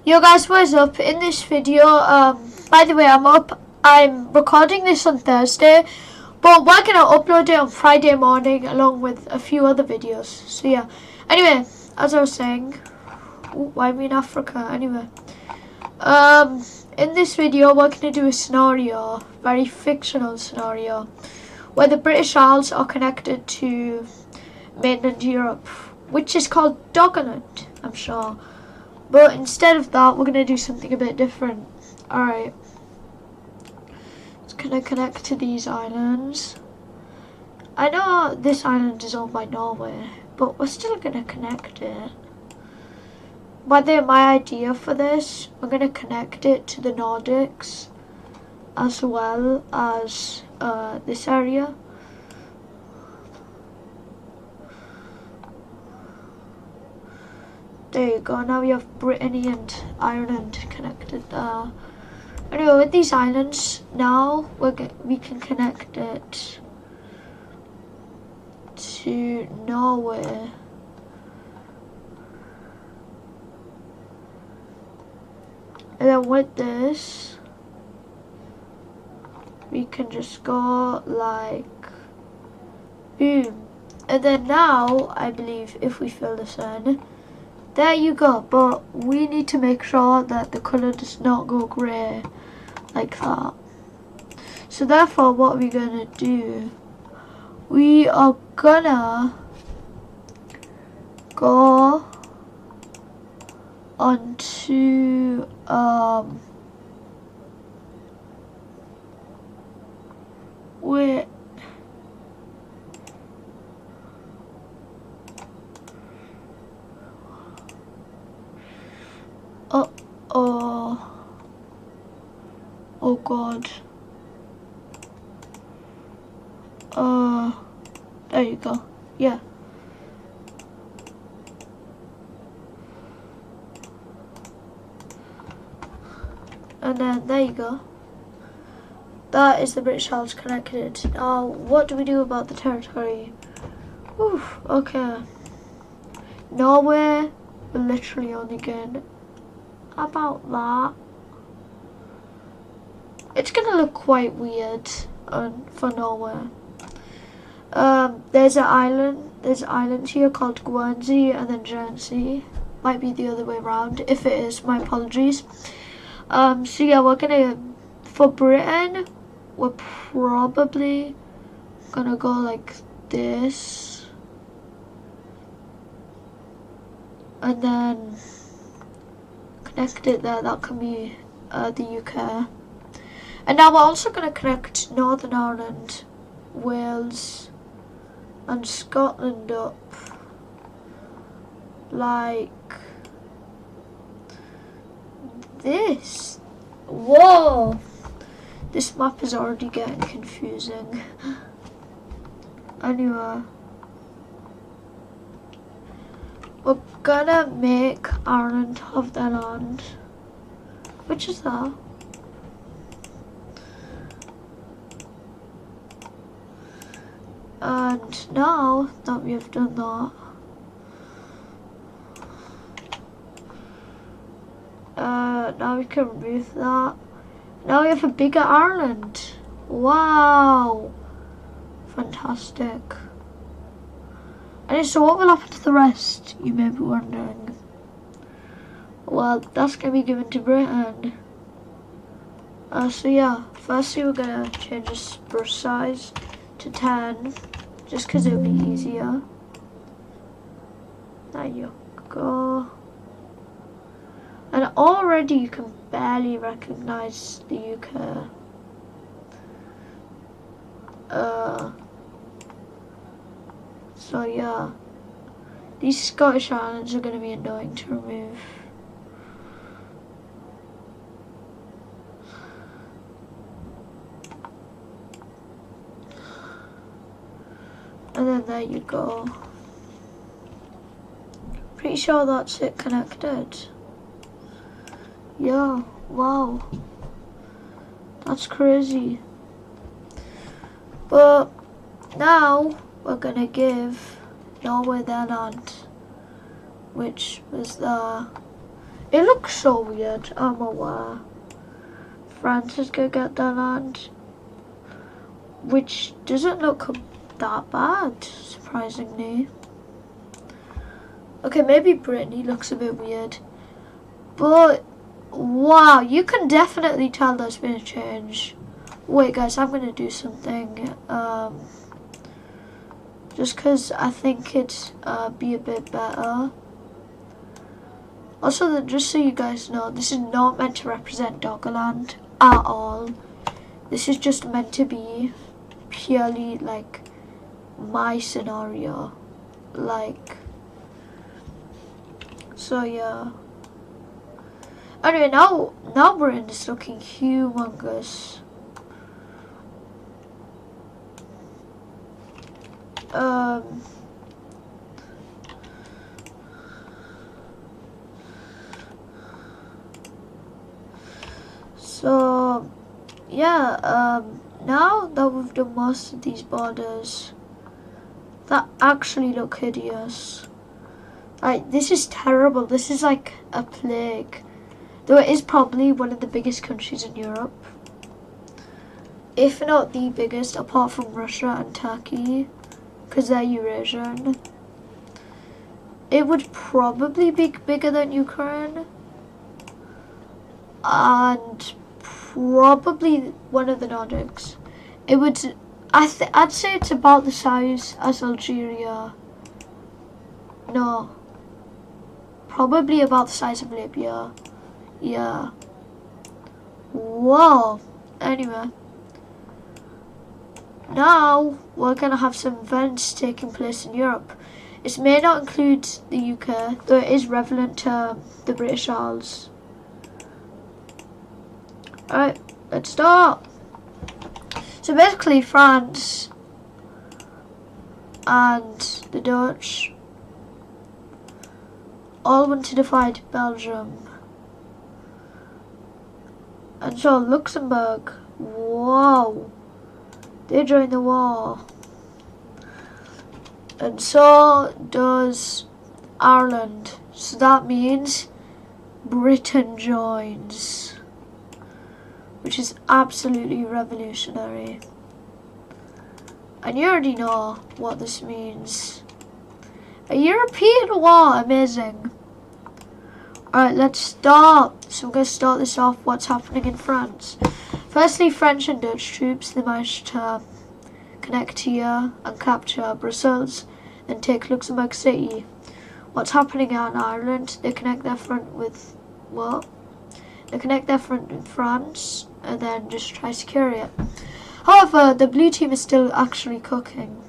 Yo guys, what is up? In this video, by the way, I'm recording this on Thursday, but we're gonna upload it on Friday morning along with a few other videos. So yeah. Anyway, as I was saying, why are we in Africa? Anyway, in this video, we're gonna do a scenario, very fictional scenario, where the British Isles are connected to mainland Europe, which is called Doggerland, I'm sure. But instead of that, we're going to do something a bit different. Alright. It's going to connect to these islands. I know this island is owned by Norway, but we're still going to connect it. By the way, my idea for this, we're going to connect it to the Nordics as well as this area. There you go, now we have Brittany and Ireland connected there. Anyway, with these islands, now we can connect it to Norway. And then with this, we can just go like, boom. And then now, I believe, if we fill this in, there you go, but we need to make sure that the colour does not go grey like that. So therefore, what we're gonna do, we are gonna go onto wait. Oh god. There you go. Yeah. And then there you go. That is the British Isles connected. Now, what do we do about the territory? Oof, okay. Norway will literally only gain about that. It's gonna look quite weird for Norway. There's an island here called Guernsey and then Jersey. Might be the other way around. If it is, my apologies. So yeah, we're gonna, for Britain, we're probably gonna go like this. And then connect it there, that can be the UK. And now we're also going to connect Northern Ireland, Wales and Scotland up like this. Whoa! This map is already getting confusing. Anyway, we're gonna make Ireland have their land. Which is that? And now that we have done that, now we can remove that. Now we have a bigger Ireland. Wow! Fantastic. And so what will happen to the rest, you may be wondering? Well, that's going to be given to Britain. So yeah, firstly we're going to change this brush size to 10, just because it'll be easier. There you go. And already you can barely recognize the UK. So yeah, these Scottish islands are going to be annoying to remove. And then there you go. Pretty sure that's it connected. Yeah, wow. That's crazy. But now we're gonna give Norway their land, which was there. It looks so weird, I'm aware. France is gonna get their land, which doesn't look that bad, surprisingly. Okay, maybe Brittany looks a bit weird, but wow, you can definitely tell there's been a change. Wait guys, I'm gonna do something, just because I think it'd be a bit better. Also, just so you guys know, this is not meant to represent Doggerland at all. This is just meant to be purely like my scenario. Like, so yeah. Anyway, now Britain is looking humongous. So yeah, now that we've done most of these borders that actually look hideous. Like, this is terrible. This is like a plague. Though it is probably one of the biggest countries in Europe, if not the biggest, apart from Russia and Turkey, because they're Eurasian. It would probably be bigger than Ukraine, and probably one of the Nordics. It would, I'd say it's about the size as Algeria. No, probably about the size of Libya. Yeah. Whoa. Anyway, now we're gonna have some events taking place in Europe. It may not include the UK, though it is relevant to the British Isles. Alright, let's start. So basically France and the Dutch all want to divide Belgium. And so Luxembourg, whoa, they joined the war. And so does Ireland. So that means Britain joins, which is absolutely revolutionary. And you already know what this means. A European war, amazing. Alright, let's start. So we're going to start this off, what's happening in France. Firstly, French and Dutch troops, they managed to connect here and capture Brussels and take Luxembourg City. What's happening in Ireland, they connect their front with, what? They connect their front with France and then just try to secure it. However, the blue team is still actually cooking.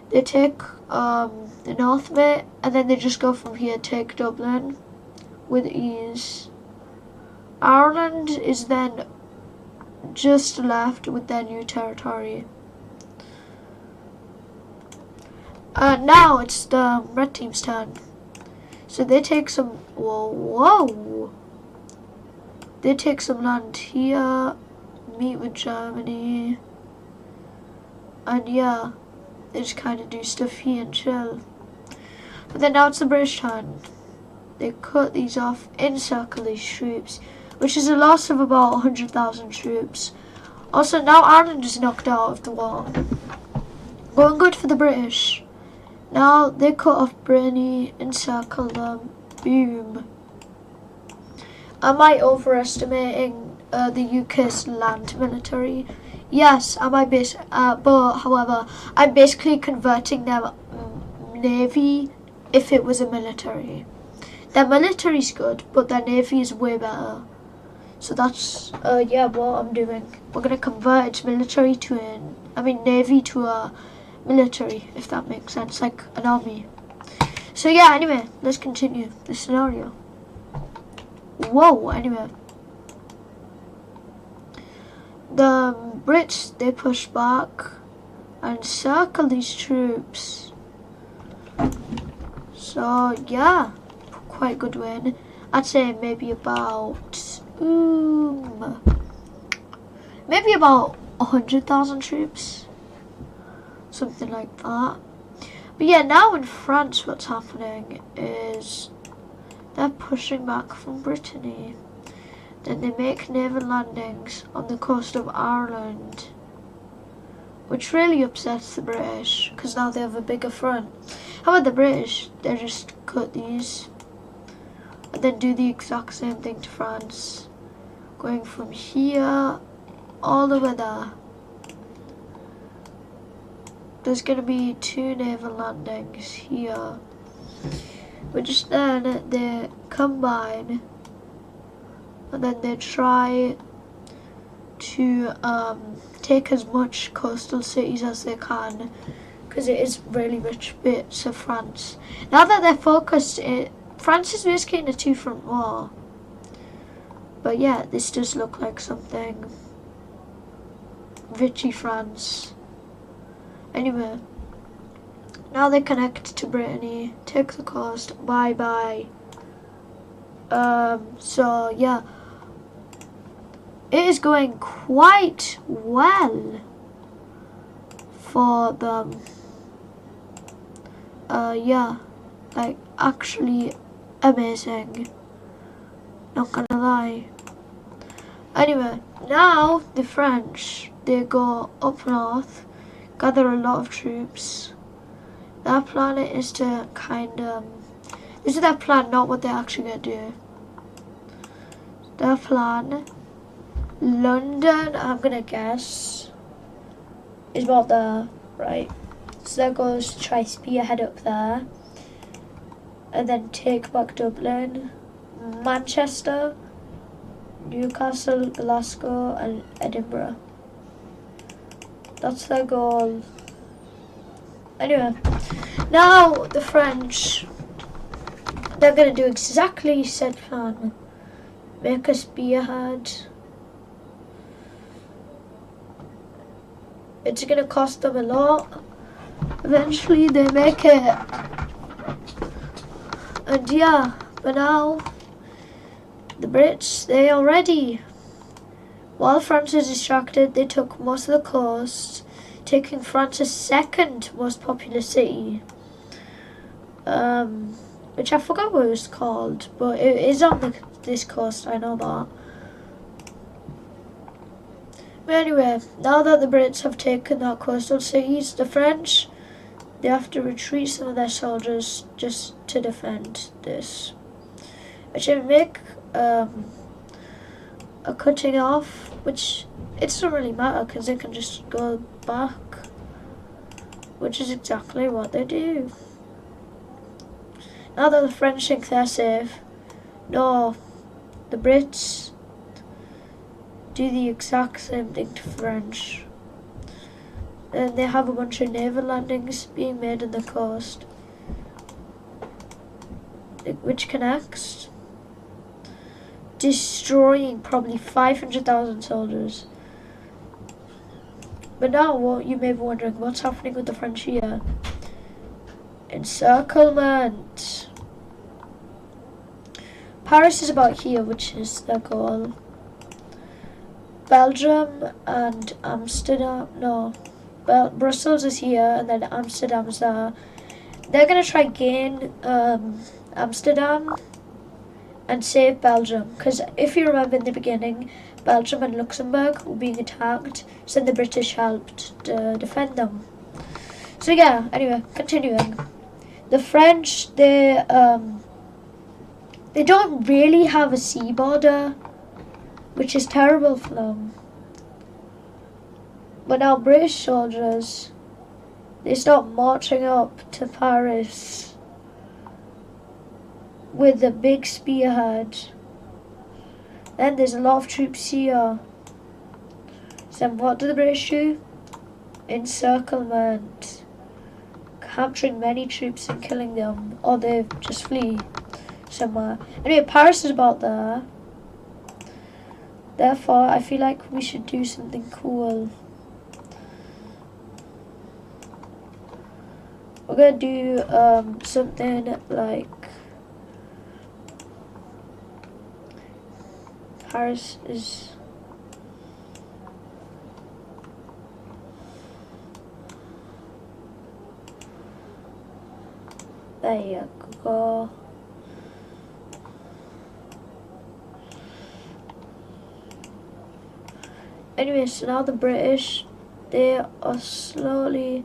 They take the north bit and then they just go from here, take Dublin with ease. Ireland is then just left with their new territory. Now it's the red team's turn. So they take some, whoa. They take some land here, meet with Germany, and yeah, they just kind of do stuff here and chill. But then now it's the British turn. They cut these off, encircle these troops, which is a loss of about 100,000 troops. Also, now Ireland is knocked out of the war. Going good for the British. Now they cut off Brittany, encircle them, boom. Am I overestimating the UK's land military? Yes, but however, I'm basically converting their navy if it was a military. Their military's good, but their navy is way better. So that's yeah, what I'm doing. We're gonna convert its military to navy to a military, if that makes sense, like an army. So yeah, anyway, let's continue the scenario. Whoa, anyway. The Brits, they push back and circle these troops. So yeah, quite good win. I'd say maybe about maybe about 100,000 troops, something like that. But yeah, now in France, what's happening is They're pushing back from Brittany. Then they make naval landings on the coast of Ireland, which really upsets the British because now they have a bigger front. How about the British? They just cut these and then do the exact same thing to France, going from here all the way there. There's going to be 2 naval landings here, which then they combine and then they try to take as much coastal cities as they can because it is really rich bits of France. Now that they're focused, France is basically in a 2-front war. But yeah, this does look like something Vichy France. Anyway, now they connect to Brittany, take the coast, bye bye. So yeah, it is going quite well for them. Yeah, like actually amazing, not gonna lie. Anyway, now the French, they go up north, gather a lot of troops. Their plan is to this is their plan, not what they're actually gonna do. Their plan, London, I'm gonna guess, is about there, right? So that goes to try spearhead up there, and then take back Dublin, Manchester, Newcastle, Glasgow, and Edinburgh. That's their goal. Anyway, now the French, they're gonna do exactly said plan. Make a spearhead. It's gonna cost them a lot. Eventually they make it. And yeah, but now the Brits, they are ready. While France is distracted, they took most of the coast, taking France's 2nd most populous city. Which I forgot what it was called, but it is on this coast, I know that. But anyway, now that the Brits have taken our coastal cities, the French, they have to retreat some of their soldiers just to defend this. Which will make a cutting off, which it doesn't really matter because they can just go back, which is exactly what they do. Now that the French think they're safe, no, the Brits do the exact same thing to French. And they have a bunch of naval landings being made on the coast, which connects, destroying probably 500,000 soldiers. But now you may be wondering what's happening with the French here. Encirclement. Paris is about here, which is their goal. Belgium and Amsterdam, no, Brussels is here and then Amsterdam is there. They're going to try gain Amsterdam and save Belgium, because if you remember in the beginning, Belgium and Luxembourg were being attacked, so the British helped defend them. So yeah, anyway, continuing. The French, they don't really have a sea border, which is terrible for them. But now British soldiers, they start marching up to Paris with a big spearhead. Then there's a lot of troops here. So what do the British do? Encirclement. Capturing many troops and killing them, or they just flee somewhere. Anyway, Paris is about there. Therefore, I feel like we should do something cool. We're gonna do something like Paris is there you go. Anyway, so now the British, they are slowly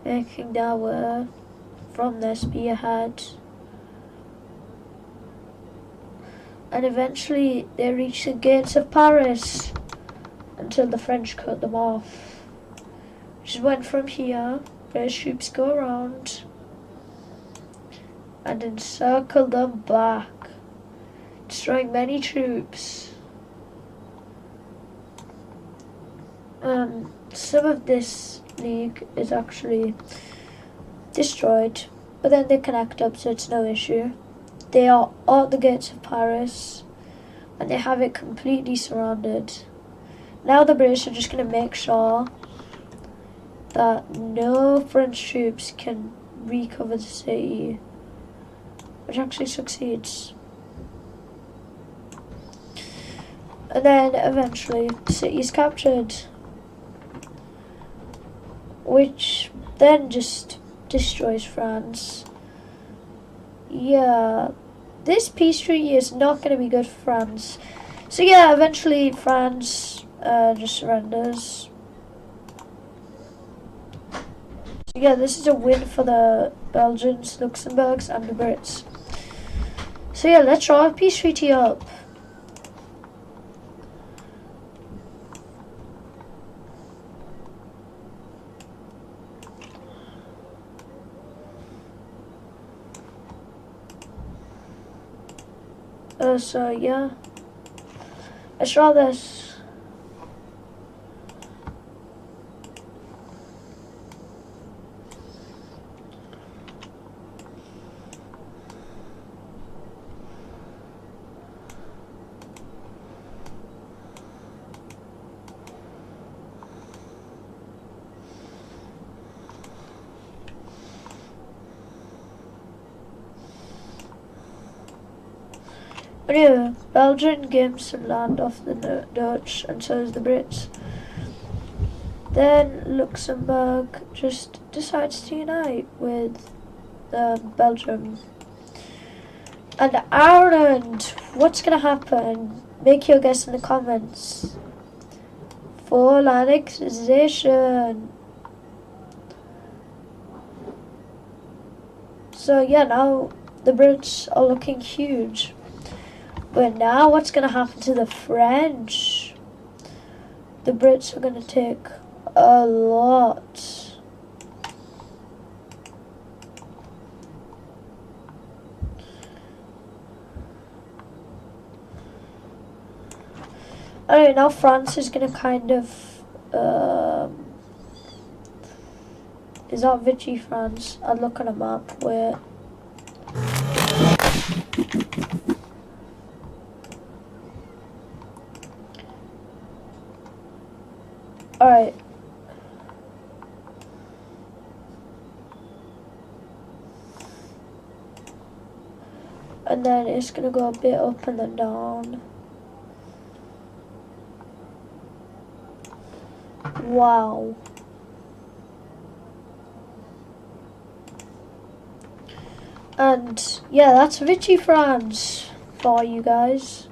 making their way from their spearhead. And eventually they reach the gates of Paris until the French cut them off. Which is when from here, British troops go around and encircle them back, destroying many troops. Some of this league is actually destroyed, but then they connect up, so it's no issue. They are at the gates of Paris and they have it completely surrounded. Now the British are just going to make sure that no French troops can recover the city, which actually succeeds. And then eventually the city is captured, which then just destroys France. Yeah, this peace treaty is not going to be good for France. So yeah, eventually France just surrenders. So yeah, this is a win for the Belgians, Luxembourgs and the Brits. So yeah, let's draw a peace treaty up. So yeah, let's draw this. Anyway, Belgium gains some land off the Dutch, and so does the Brits. Then Luxembourg just decides to unite with Belgium. And Ireland, what's gonna happen? Make your guess in the comments. Full annexation. So yeah, now the Brits are looking huge. But now what's going to happen to the French? The Brits are going to take a lot. Alright, now France is going to kind of... is that Vichy France? I'll look on a map where... Alright. And then it's gonna go a bit up and then down. Wow. And yeah, that's Vichy France for you guys.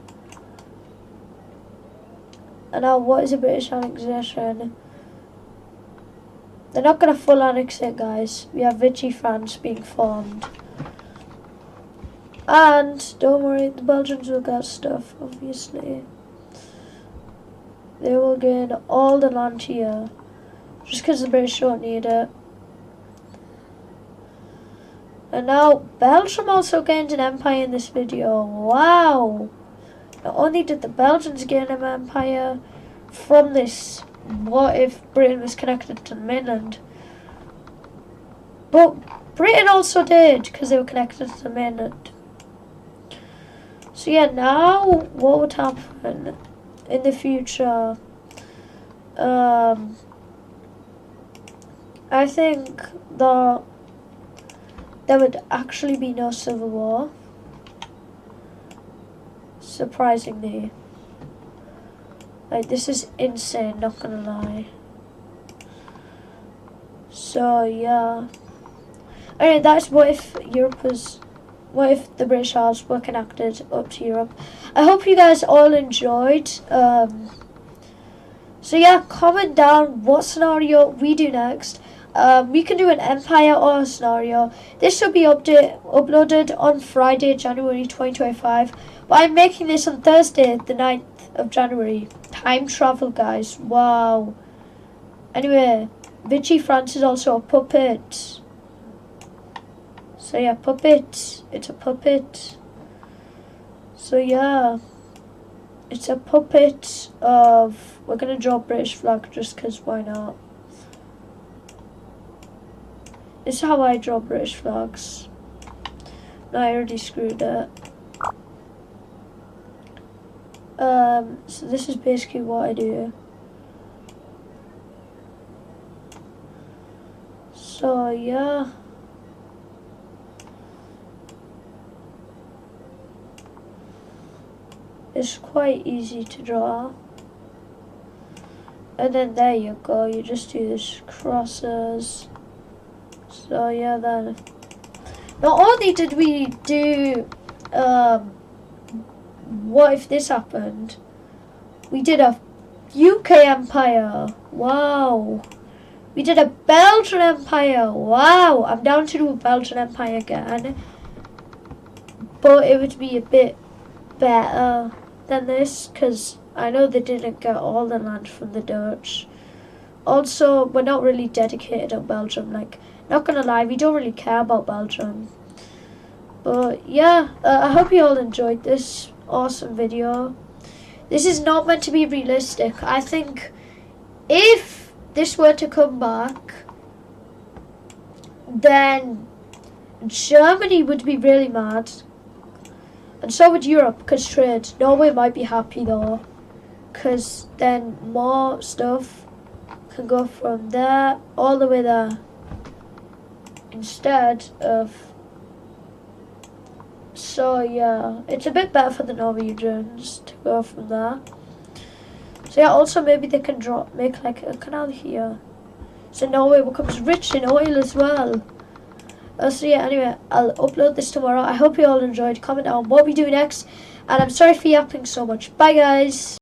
And now what is a British annexation? They're not going to full annex it, guys. We have Vichy France being formed. And don't worry, the Belgians will get stuff, obviously. They will gain all the land here, just because the British don't need it. And now Belgium also gained an empire in this video. Wow! Not only did the Belgians gain an empire from this, what if Britain was connected to the mainland? But Britain also did, because they were connected to the mainland. So yeah, now what would happen in the future? I think that there would actually be no civil war. Surprisingly. Like, this is insane, not gonna lie. So yeah. Anyway, that's what if what if the British Isles were connected up to Europe. I hope you guys all enjoyed So yeah, comment down what scenario we do next. We can do an Empire or a scenario. This should be uploaded on Friday, January 2025. But I'm making this on Thursday, the 9th of January. Time travel, guys. Wow. Anyway, Vichy France is also a puppet. So yeah, puppet. It's a puppet. So yeah, it's a puppet of... We're going to draw British flag just because why not? This is how I draw British flags. No, I already screwed it. So this is basically what I do. So yeah. It's quite easy to draw. And then there you go, you just do this crosses. So yeah, then not only did we do what if this happened, we did a UK Empire. Wow. We did a Belgian Empire. Wow. I'm down to do a Belgian Empire again, but it would be a bit better than this because I know they didn't get all the land from the Dutch. Also, we're not really dedicated on Belgium. Like, not gonna lie, we don't really care about Belgium. But yeah, I hope you all enjoyed this awesome video. This is not meant to be realistic. I think if this were to come back, then Germany would be really mad. And so would Europe, because trade. Norway might be happy though, because then more stuff can go from there all the way there, instead of... So yeah, it's a bit better for the Norwegians to go from there. So yeah, also maybe they can make like a canal here, so Norway becomes rich in oil as well. So yeah, anyway, I'll upload this tomorrow. I hope you all enjoyed. Comment down what we do next, and I'm sorry for yapping so much. Bye guys.